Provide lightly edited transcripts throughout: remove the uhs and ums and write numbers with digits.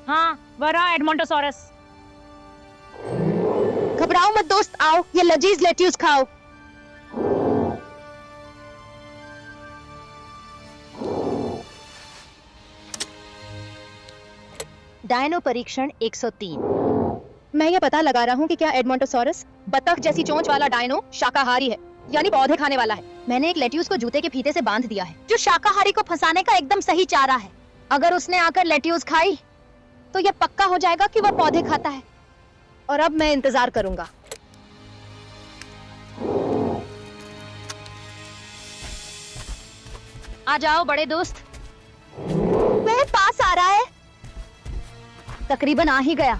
हाँ, वह रहा एडमोंटोसॉरस। घबराओ मत दोस्त, आओ ये लजीज लेट्यूस खाओ। डायनो परीक्षण 103। मैं ये पता लगा रहा हूँ कि क्या एडमोंटोसॉरस बतख जैसी चोंच वाला डायनो शाकाहारी है, यानी पौधे खाने वाला है। मैंने एक लेट्यूस को जूते के फीते से बांध दिया है, जो शाकाहारी को फंसाने का एकदम सही चारा है। अगर उसने आकर लेट्यूस खाई तो यह पक्का हो जाएगा कि वह पौधे खाता है। और अब मैं इंतजार करूंगा। आ जाओ बड़े दोस्त। वह पास आ रहा है, तकरीबन आ ही गया।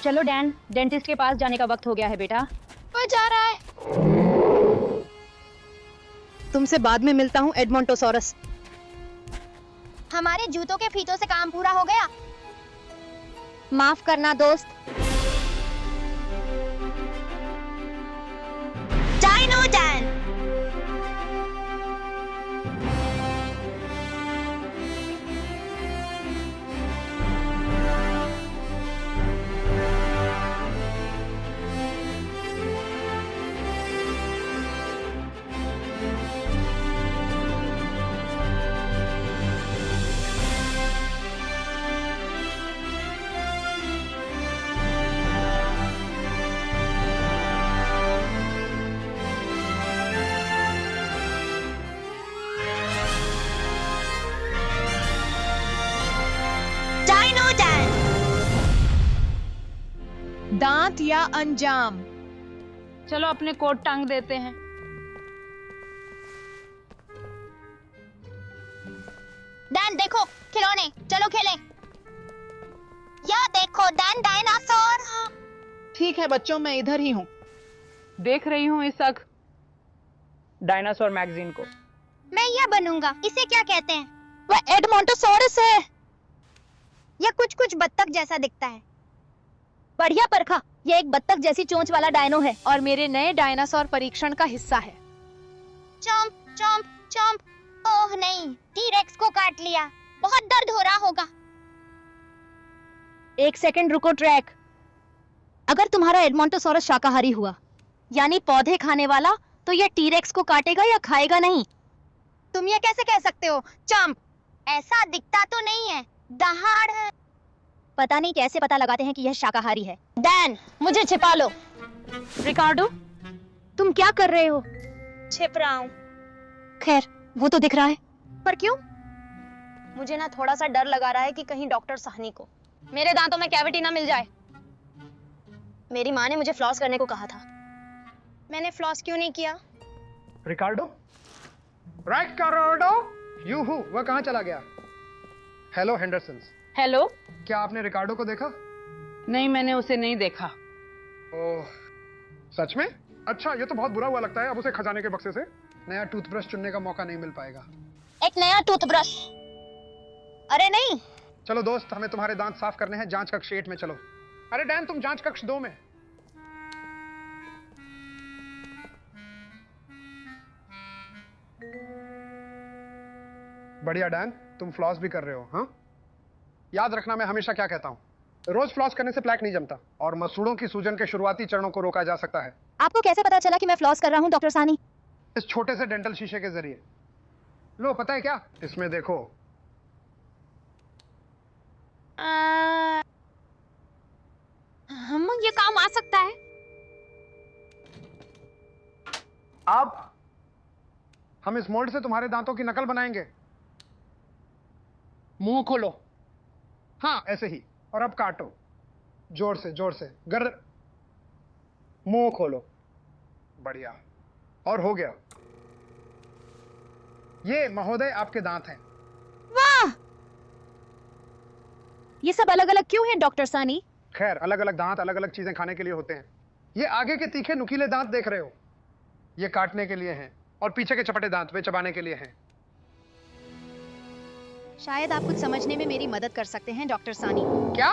चलो डैन, डेंटिस्ट के पास जाने का वक्त हो गया है बेटा। वो जा रहा है। तुमसे बाद में मिलता हूँ एडमोंटोसॉरस। हमारे जूतों के फीतों से काम पूरा हो गया। माफ करना दोस्त। Dino Dan. दांत या अंजाम? चलो अपने कोट टांग देते हैं। डैन देखो खिलौने, चलो खेलें। या देखो डैन डायनासोर। ठीक है बच्चों, मैं इधर ही हूँ। देख रही हूँ इस डायनासोर मैगजीन को। मैं यह बनूंगा। इसे क्या कहते हैं? वह एडमोंटोसॉरस है। यह कुछ कुछ बत्तख जैसा दिखता है। बढ़िया परखा, यह एक बत्तख जैसी चोंच वाला डायनो है और मेरे नए डायनासोर परीक्षण का हिस्सा है। Chomp chomp chomp. ओह नहीं, टी-रेक्स को काट लिया। बहुत दर्द हो रहा होगा। एक सेकंड रुको ट्रैक। अगर तुम्हारा एडमोंटोसॉरस शाकाहारी हुआ, यानी पौधे खाने वाला, तो यह टी-रेक्स को काटेगा या खाएगा नहीं। तुम ये कैसे कह सकते हो चॉम्प? ऐसा दिखता तो नहीं है। दहाड़। पता नहीं कैसे पता लगाते हैं कि यह शाकाहारी है। डैन, मुझे छिपा लो। रिकार्डो, तुम क्या कर रहे हो? छिप रहा हूँ। खैर, वो तो दिख रहा है। पर क्यों? मुझे ना थोड़ा सा डर लगा रहा है कि कहीं डॉक्टर साहनी को मेरे दांतों में कैविटी ना मिल जाए। मेरी माँ ने मुझे फ्लॉस करने को कहा था। मैंने फ्लॉस क्यों नहीं किया? रिकार्डो, यूहू, वह कहाँ चला गया? हेलो हेंडरसन्स। हेलो। क्या आपने रिकार्डो को देखा? नहीं, मैंने उसे नहीं देखा। ओह, सच में? अच्छा, ये तो बहुत बुरा हुआ लगता है। अब उसे खजाने के बक्से से नया टूथब्रश चुनने का मौका नहीं मिल पाएगा। एक नया टूथब्रश? अरे नहीं। चलो दोस्त, हमें तुम्हारे दांत साफ करने हैं। जांच कक्ष 8 में चलो। अरे डैन, तुम जांच कक्ष 2 में। बढ़िया डैन, तुम फ्लॉस भी कर रहे हो। हाँ, याद रखना मैं हमेशा क्या कहता हूँ, रोज फ्लॉस करने से प्लैक नहीं जमता और मसूड़ों की सूजन के शुरुआती चरणों को रोका जा सकता है। आपको कैसे पता चला कि मैं फ्लॉस कर रहा हूँ डॉक्टर सानी? इस छोटे से डेंटल शीशे के जरिए। लो, पता है क्या, इसमें देखो। हम ये काम आ सकता है। अब हम इस मोल्ड से तुम्हारे दांतों की नकल बनाएंगे। मुंह खोलो। हाँ, ऐसे ही। और अब काटो, जोर से जोर से। मुंह खोलो। बढ़िया, और हो गया। ये महोदय आपके दांत हैं। वाह! ये सब अलग अलग क्यों हैं डॉक्टर सानी? खैर, अलग अलग दांत अलग अलग चीजें खाने के लिए होते हैं। ये आगे के तीखे नुकीले दांत देख रहे हो, ये काटने के लिए हैं, और पीछे के चपटे दांत वे चबाने के लिए हैं। शायद आप कुछ समझने में मेरी मदद कर सकते हैं डॉक्टर सानी। क्या?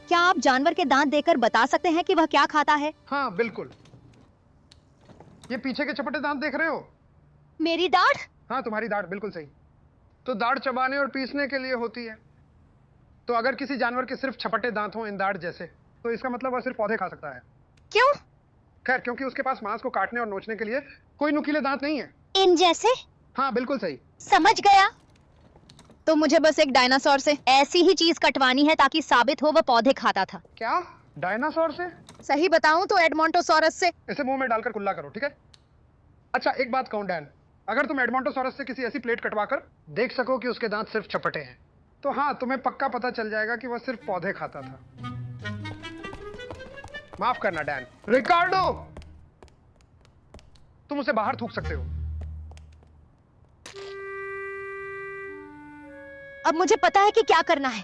क्या आप जानवर के दांत देखकर बता सकते हैं कि वह क्या खाता है? हाँ बिल्कुल। ये पीछे के चपटे दांत देख रहे हो, मेरी दाढ़? हाँ, तुम्हारी दाढ़ बिल्कुल सही। तो दाढ़ चबाने और पीसने के लिए होती है। तो अगर किसी जानवर के सिर्फ छपटे दांत हों इन दाढ़ जैसे, तो इसका मतलब वह सिर्फ पौधे खा सकता है। क्यों? खैर, क्योंकि उसके पास मांस को काटने और नोचने के लिए कोई नुकीले दांत नहीं है। इन जैसे? हाँ, बिल्कुल सही। समझ गया। तो मुझे बस एक डायनासोर से ऐसी ही चीज कटवानी है ताकि साबित हो वह पौधे खाता था। क्या? डायनासोर से? सही बताऊं तो एडमोंटोसॉरस से। इसे मुंह में डालकर कुल्ला करो, ठीक है? अच्छा, एक बात कहूं डैन, अगर तुम एडमोंटोसॉरस से किसी ऐसी प्लेट कटवाकर देख सको कि उसके दांत सिर्फ छपटे हैं, तो हाँ, तुम्हें पक्का पता चल जाएगा कि वह सिर्फ पौधे खाता था। माफ करना डैन। रिकार्डो, तुम उसे बाहर थूक सकते हो। अब मुझे पता है कि क्या करना है।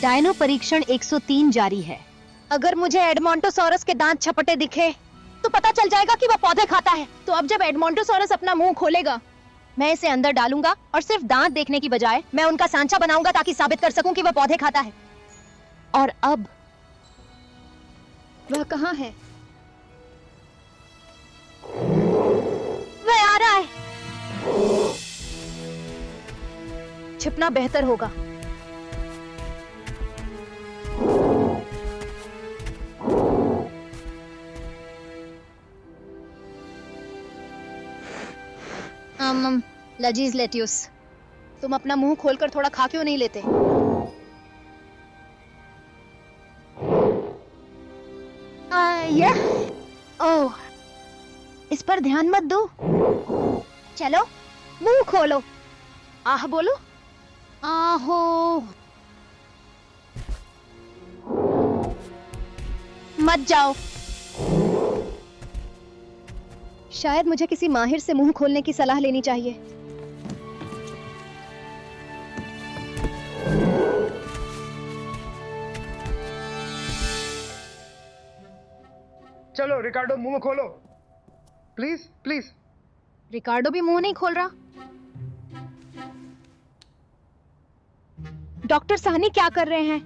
डायनो परीक्षण 103 जारी है। अगर मुझे एडमोंटोसॉरस के दांत छपटे दिखे तो पता चल जाएगा कि वह पौधे खाता है। तो अब जब एडमोंटोसॉरस अपना मुंह खोलेगा, मैं इसे अंदर डालूंगा और सिर्फ दांत देखने की बजाय मैं उनका सांचा बनाऊंगा ताकि साबित कर सकूं कि वह पौधे खाता है। और अब वह कहाँ है? वह आ रहा है। छिपना बेहतर होगा। लजीज लेट्यूस, तुम अपना मुंह खोलकर थोड़ा खा क्यों नहीं लेते? ओह, इस पर ध्यान मत दो। चलो, मुंह खोलो। आह बोलो। आहो। मत जाओ। शायद मुझे किसी माहिर से मुंह खोलने की सलाह लेनी चाहिए। चलो रिकार्डो, मुंह खोलो, प्लीज प्लीज। रिकार्डो भी मुंह नहीं खोल रहा। डॉक्टर साहनी क्या कर रहे हैं?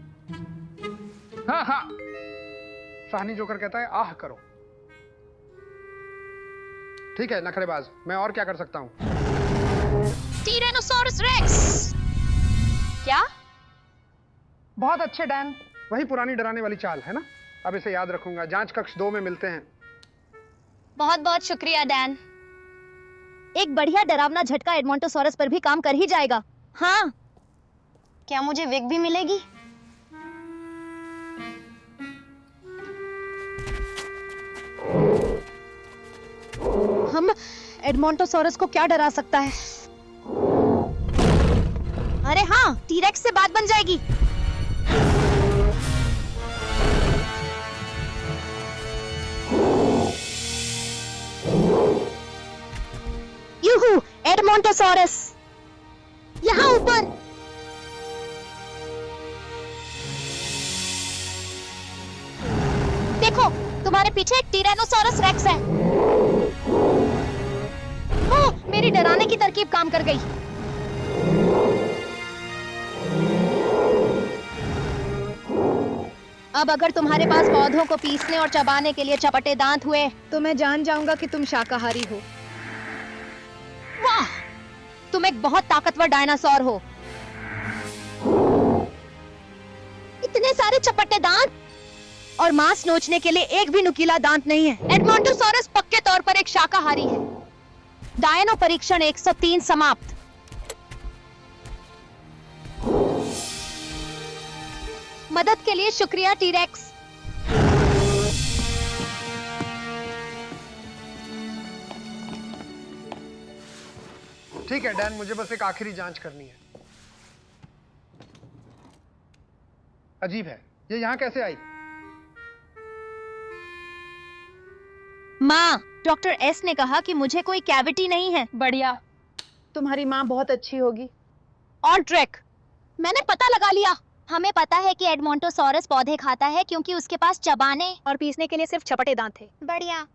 हाँ हाँ, साहनी जोकर कहता है आह करो। ठीक है नखरेबाज, मैं और क्या कर सकता हूँ? Tyrannosaurus rex. क्या? बहुत अच्छे डैन, वही पुरानी डराने वाली चाल है ना? अब इसे याद रखूंगा। जांच कक्ष 2 में मिलते हैं। बहुत बहुत शुक्रिया डैन। एक बढ़िया डरावना झटका एडमोंटोसॉरस पर भी काम कर ही जाएगा। हाँ, क्या मुझे विग भी मिलेगी? हम एडमोंटोसॉरस को क्या डरा सकता है? अरे हाँ, टीरेक्स से बात बन जाएगी। यूहू, एडमोंटोसॉरस यहाँ ऊपर। देखो, तुम्हारे पीछे एक टायरानोसॉरस रेक्स है। ओह, मेरी डराने की तरकीब काम कर गई। अब अगर तुम्हारे पास पौधों को पीसने और चबाने के लिए चपटे दांत हुए तो मैं जान जाऊंगा कि तुम शाकाहारी हो। वाह, तुम एक बहुत ताकतवर डायनासोर हो। इतने सारे चपटे दांत और मांस नोचने के लिए एक भी नुकीला दांत नहीं है। एडमोंटोसॉरस पक्के तौर पर एक शाकाहारी है। डायनो परीक्षण 103 समाप्त। मदद के लिए शुक्रिया टीरेक्स। ठीक है डैन, मुझे बस एक आखिरी जांच करनी है। अजीब है, ये यहाँ कैसे आई? माँ, डॉक्टर एस ने कहा कि मुझे कोई कैविटी नहीं है। बढ़िया, तुम्हारी माँ बहुत अच्छी होगी। On track. मैंने पता लगा लिया। हमें पता है कि एडमोंटोसॉरस पौधे खाता है क्योंकि उसके पास चबाने और पीसने के लिए सिर्फ चपटे दांत थे। बढ़िया।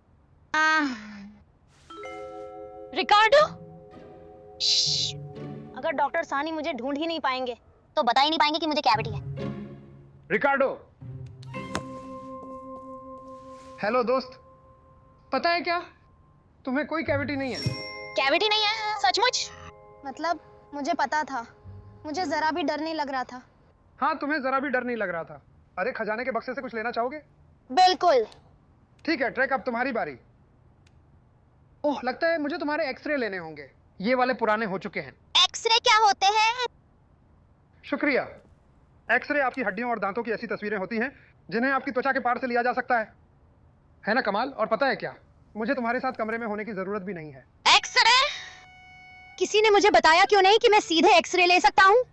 रिकार्डो, अगर डॉक्टर सानी मुझे ढूंढ ही नहीं पाएंगे तो बता ही नहीं पाएंगे कि मुझे कैविटी है। रिकार्डो, हेलो दोस्त, पता है क्या, तुम्हें कोई कैविटी नहीं है। कैविटी नहीं है सचमुच? मतलब मुझे पता था, मुझे जरा भी डर नहीं लग रहा था। हाँ, तुम्हें जरा भी डर नहीं लग रहा था। अरे खजाने के बक्से से कुछ लेना चाहोगे? बिल्कुल। ठीक है ट्रैक, अब तुम्हारी बारी। ओह, लगता है मुझे तुम्हारे एक्सरे लेने होंगे। ये वाले पुराने हो चुके हैं। एक्सरे क्या होते हैं? शुक्रिया। एक्सरे आपकी हड्डियों और दांतों की ऐसी तस्वीरें होती हैं जिन्हें आपकी त्वचा के पार से लिया जा सकता है ना कमाल? और पता है क्या, मुझे तुम्हारे साथ कमरे में होने की जरूरत भी नहीं है। एक्सरे? किसी ने मुझे बताया क्यों नहीं कि मैं सीधे एक्सरे ले सकता हूँ?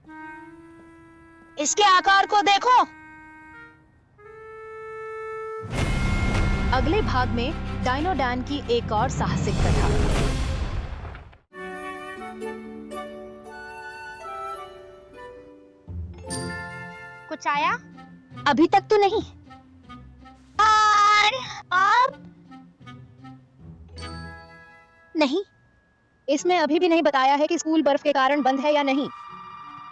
इसके आकार को देखो। अगले भाग में डायनो डैन की एक और साहसिक कथा। कुछ आया? अभी तक तो नहीं। और अब नहीं, इसमें अभी भी नहीं बताया है कि स्कूल बर्फ के कारण बंद है या नहीं।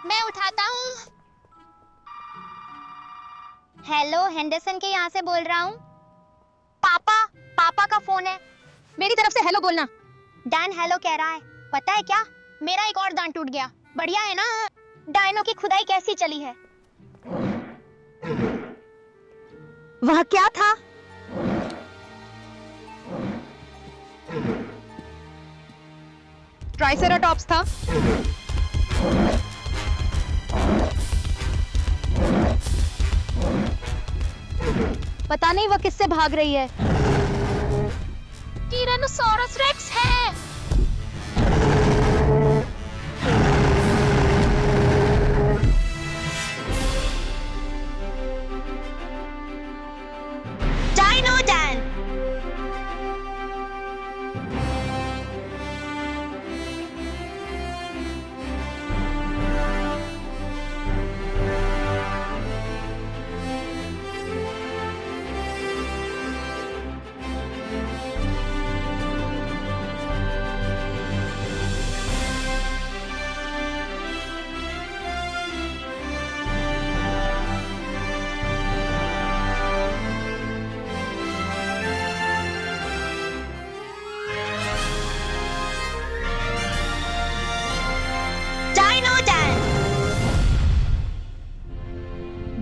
मैं उठाता हूँ। हेलो, हेंडरसन के यहाँ से बोल रहा हूँ। पापा का फोन है। मेरी तरफ से हेलो बोलना। डैन हेलो कह रहा है। पता है क्या, मेरा एक और दांत टूट गया। बढ़िया है ना? डायनो की खुदाई कैसी चली है? वह क्या था? ट्राइसेराटॉप्स था। पता नहीं वह किससे भाग रही है। टीरानोसॉरस रेक्स है। Dino Dan.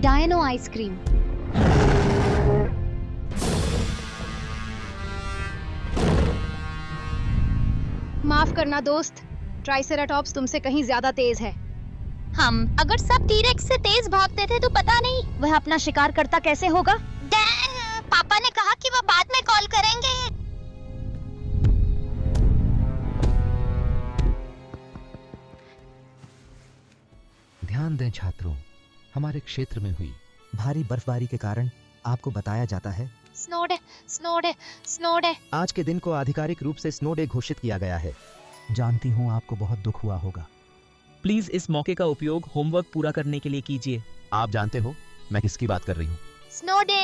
Dino ice cream. माफ करना दोस्त, ट्राइसेराटॉप्स तुमसे कहीं ज्यादा तेज है। हम अगर सब टीरेक्स से तेज भागते थे तो पता नहीं वह अपना शिकार करता कैसे होगा। डैन, पापा ने कहा कि वह बाद में कॉल करेंगे। ध्यान दें छात्रों, हमारे क्षेत्र में हुई भारी बर्फबारी के कारण आपको बताया जाता है snow day, snow day, snow day. आज के दिन को आधिकारिक रूप से स्नो डे घोषित किया गया है। जानती हूँ आपको बहुत दुख हुआ होगा। प्लीज इस मौके का उपयोग होमवर्क पूरा करने के लिए कीजिए। आप जानते हो मैं किसकी बात कर रही हूँ। Snow day.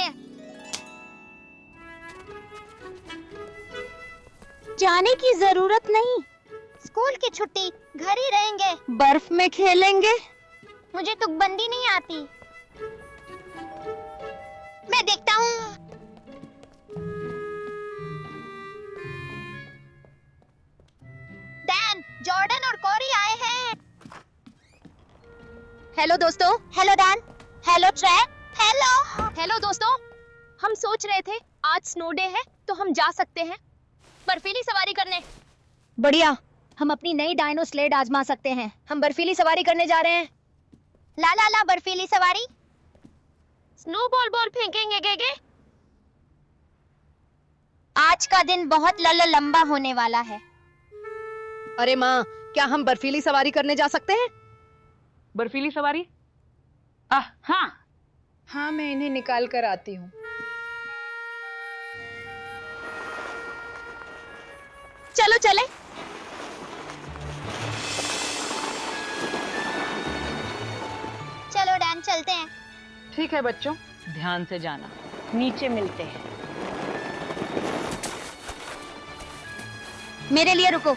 जाने की जरूरत नहीं। स्कूल की छुट्टी, घर ही रहेंगे, बर्फ में खेलेंगे। मुझे तुकबंदी नहीं आती। मैं देखता हूँ। डैन, जॉर्डन और कोरी आए हैं। हेलो दोस्तों। Hello Dan. Hello track. Hello दोस्तों। हम सोच रहे थे आज स्नो डे है तो हम जा सकते हैं बर्फीली सवारी करने। बढ़िया, हम अपनी नई डायनो स्लेड आजमा सकते हैं। हम बर्फीली सवारी करने जा रहे हैं। ला ला ला, बर्फीली सवारी। स्नोबॉल बॉल फेंकेंगे गेगे। आज का दिन बहुत लंबा होने वाला है। अरे माँ, क्या हम बर्फीली सवारी करने जा सकते हैं? बर्फीली सवारी? हाँ, मैं इन्हें निकाल कर आती हूँ। चलो चले। चलो डैन, चलते हैं। ठीक है बच्चों, ध्यान से जाना। नीचे मिलते हैं। मेरे लिए रुको।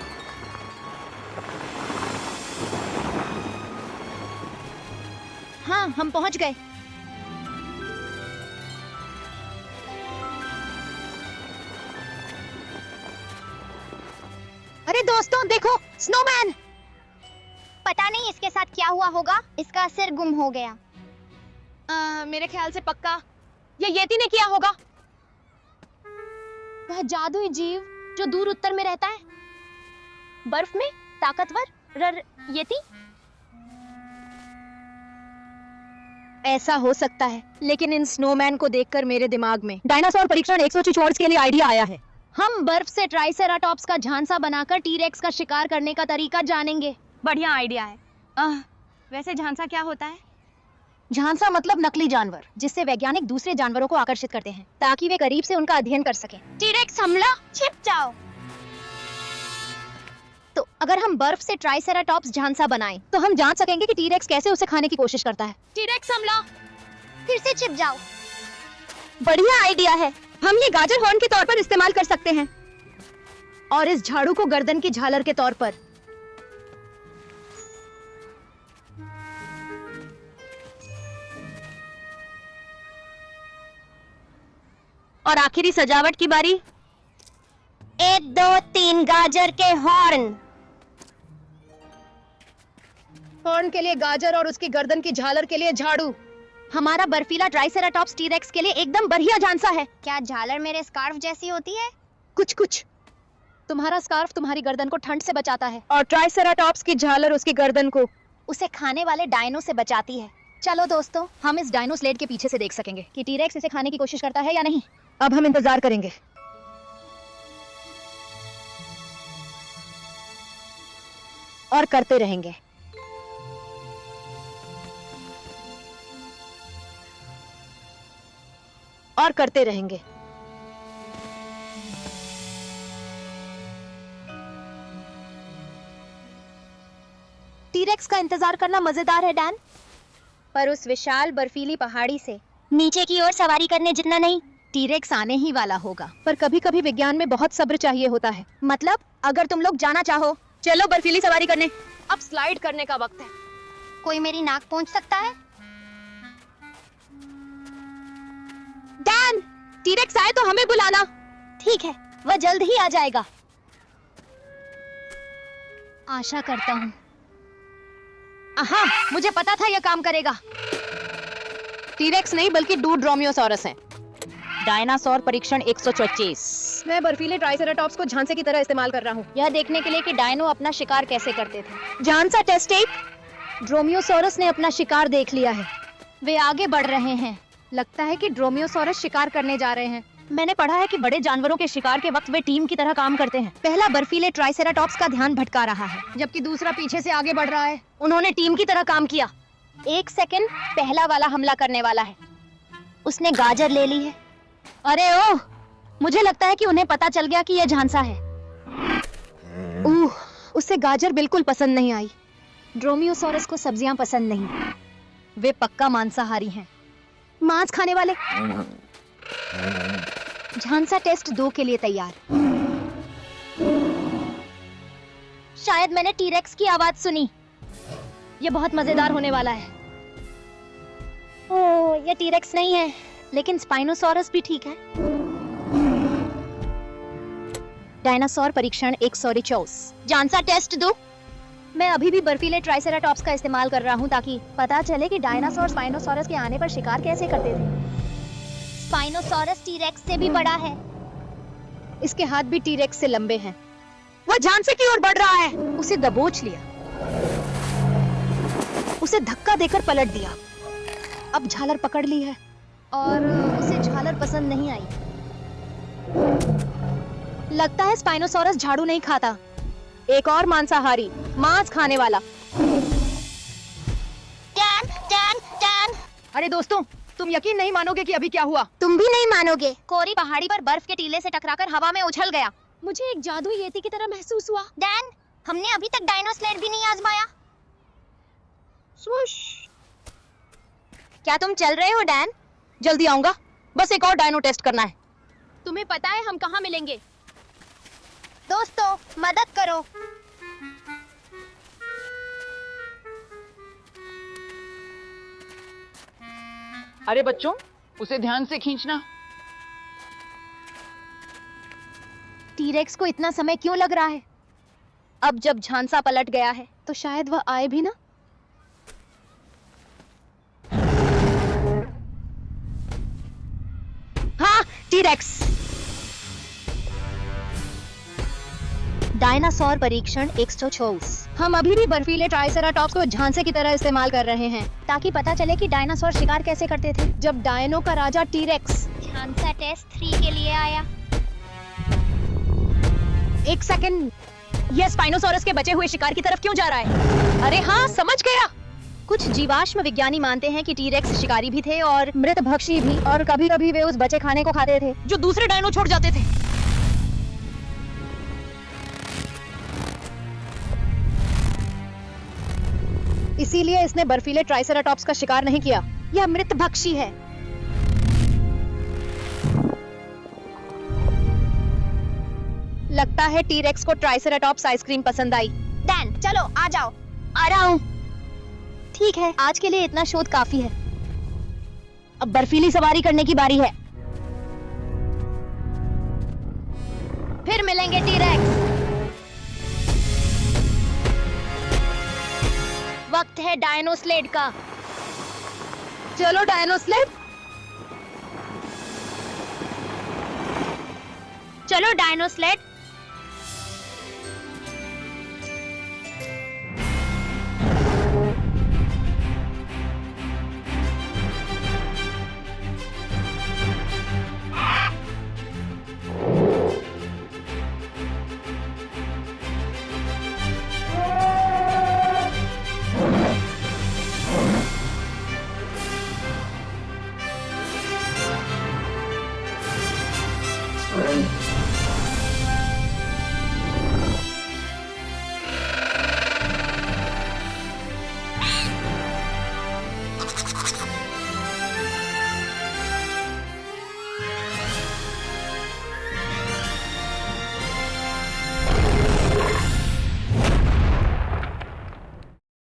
हाँ, हम पहुंच गए। अरे दोस्तों देखो, स्नोमैन। पता नहीं इसके साथ क्या हुआ होगा, इसका सिर गुम हो गया। मेरे ख्याल से पक्का ये येती ने किया होगा। वह जादुई जीव जो दूर उत्तर में रहता है, बर्फ में ताकतवर येती। ऐसा हो सकता है, लेकिन इन स्नोमैन को देखकर मेरे दिमाग में डायनासोर परीक्षण 144 के लिए आइडिया आया है। हम बर्फ से ट्राइसेराटॉप्स का झांसा बनाकर टीरेक्स का शिकार करने का तरीका जानेंगे। बढ़िया आइडिया है। वैसे झांसा क्या होता है? झांसा मतलब नकली जानवर, जिससे वैज्ञानिक दूसरे जानवरों को आकर्षित करते हैं ताकि वे करीब से उनका अध्ययन कर सकें। टीरेक्स हमला, छिप जाओ। तो अगर हम बर्फ से ट्राइसेराटॉप्स झांसा बनाएं, तो हम जान सकेंगे कि टीरेक्स कैसे उसे खाने की कोशिश करता है। टीरेक्स हमला, फिर से छिप जाओ। बढ़िया आइडिया है। हम ये गाजर हॉर्न के तौर पर इस्तेमाल कर सकते हैं और इस झाड़ू को गर्दन की झालर के तौर पर। और आखिरी सजावट की बारी। 1 2 3 गाजर के हॉर्न। हॉर्न के लिए गाजर और उसकी गर्दन की झालर के लिए झाड़ू। हमारा बर्फीला ट्राइसेराटॉप्स टीरेक्स के लिए एकदम बढ़िया झांसा है। क्या झालर मेरे स्कार्फ जैसी होती है? कुछ कुछ। तुम्हारा स्कार्फ तुम्हारी गर्दन को ठंड से बचाता है और ट्राइसेराटॉप्स की झालर उसकी गर्दन को उसे खाने वाले डायनो से बचाती है। चलो दोस्तों, हम इस डायनो स्लेड के पीछे से देख सकेंगे कि टीरेक्स इसे खाने की कोशिश करता है या नहीं। अब हम इंतजार करेंगे। और करते रहेंगे। और करते रहेंगे। टीरेक्स का इंतजार करना मजेदार है डैन, पर उस विशाल बर्फीली पहाड़ी से नीचे की ओर सवारी करने जितना नहीं। टीरेक्स आने ही वाला होगा, पर कभी-कभी विज्ञान में बहुत सब्र चाहिए होता है। मतलब अगर तुम लोग जाना चाहो, चलो बर्फीली सवारी करने। अब स्लाइड करने का वक्त है। कोई मेरी नाक पहुंच सकता है? डैन, टीरेक्स आए तो हमें बुलाना। ठीक है, वह जल्द ही आ जाएगा। आशा करता हूँ। हाँ, मुझे पता था यह काम करेगा। टीरेक्स नहीं बल्कि ड्रोमियोसॉरस है। डायनासोर परीक्षण 124। मैं बर्फीले ट्राइसेराटॉप्स को झांसे की तरह इस्तेमाल कर रहा हूँ, यह देखने के लिए कि डायनो अपना शिकार कैसे करते थे। झांसा टेस्ट 1। ड्रोमियोसॉरस ने अपना शिकार देख लिया है। वे आगे बढ़ रहे हैं। लगता है कि ड्रोमियोसॉरस शिकार करने जा रहे हैं। मैंने पढ़ा है कि बड़े जानवरों के शिकार के वक्त वे टीम की तरह काम करते हैं। पहला बर्फीले ट्राइसेराटॉप्स का ध्यान भटका रहा है, जबकि दूसरा पीछे से आगे बढ़ रहा है। उन्होंने टीम की तरह काम किया। 1 सेकंड, पहला वाला हमला करने वाला है। उसने गाजर ले ली है। अरे ओह, मुझे लगता है कि उन्हें पता चल गया कि यह झांसा है। उसे गाजर बिल्कुल पसंद नहीं आई। ड्रोमियोसॉरस को सब्जियां पसंद नहीं। वे पक्का मांसाहारी हैं। मांस खाने वाले। झांसा टेस्ट 2 के लिए तैयार। शायद मैंने टीरेक्स की आवाज सुनी। यह बहुत मजेदार होने वाला है। ओह, यह टीरेक्स नहीं है, लेकिन स्पाइनोसॉरस भी ठीक है। डायनासोर परीक्षण 124। झांसा टेस्ट 2। मैं अभी भी बर्फीले ट्राइसेराटॉप्स का इस्तेमाल कर रहा हूँ ताकि पता चले कि डायनासोर स्पाइनोसॉरस के आने पर शिकार कैसे करते थे। स्पाइनोसॉरस टीरेक्स से भी बड़ा है। इसके हाथ भी टीरेक्स से लंबे हैं। वह झांसे की ओर बढ़ रहा है। उसे दबोच लिया। उसे धक्का देकर पलट दिया। अब झालर पकड़ ली है और उसे झालर पसंद नहीं आई। लगता है स्पाइनोसॉरस झाड़ू नहीं खाता। एक और मांसाहारी, मांस खाने वाला। Dan, Dan, Dan. अरे दोस्तों, तुम यकीन नहीं मानोगे कि अभी क्या हुआ। तुम भी नहीं मानोगे। कोरी पहाड़ी पर बर्फ के टीले से टकराकर हवा में उछल गया। मुझे एक जादुई येती की तरह महसूस हुआ। डैन, हमने अभी तक डायनो स्लेड भी नहीं आजमाया। स्वूश। क्या तुम चल रहे हो डैन? जल्दी आऊंगा। बस एक और डायनो टेस्ट करना है। तुम्हें पता है हम कहाँ मिलेंगे? दोस्तों, मदद करो। अरे बच्चों, उसे ध्यान से खींचना। टीरेक्स को इतना समय क्यों लग रहा है? अब जब झांसा पलट गया है तो शायद वह आए भी ना। हाँ, टीरेक्स। डायनासोर परीक्षण 124। हम अभी भी बर्फीले ट्राइसेराटॉप्स को झांसे की तरह इस्तेमाल कर रहे हैं ताकि पता चले कि डायनासोर शिकार कैसे करते थे। जब डायनो का राजा टीरेक्स झांसा टेस्ट 3 के लिए आया। एक सेकंड, यह स्पाइनोसॉरस के बचे हुए शिकार की तरफ क्यों जा रहा है? अरे हाँ, समझ गया। कुछ जीवाश्म विज्ञानी मानते हैं कि टीरेक्स शिकारी भी थे और मृत भक्षी भी, और कभी-कभी वे उस बचे खाने को खाते थे जो दूसरे डायनो छोड़ जाते थे। इसीलिए इसने बर्फीले ट्राइसेराटॉप्स का शिकार नहीं किया। यह मृत भक्षी है। लगता है टीरेक्स को ट्राइसेराटॉप्स आइसक्रीम पसंद आई। डैन, चलो आ जाओ। आ रहा हूँ। ठीक है, आज के लिए इतना शोध काफी है। अब बर्फीली सवारी करने की बारी है। फिर मिलेंगे टीरेक्स। वक्त है डायनो स्लेड का। चलो डायनो स्लेड। चलो डायनो स्लेड।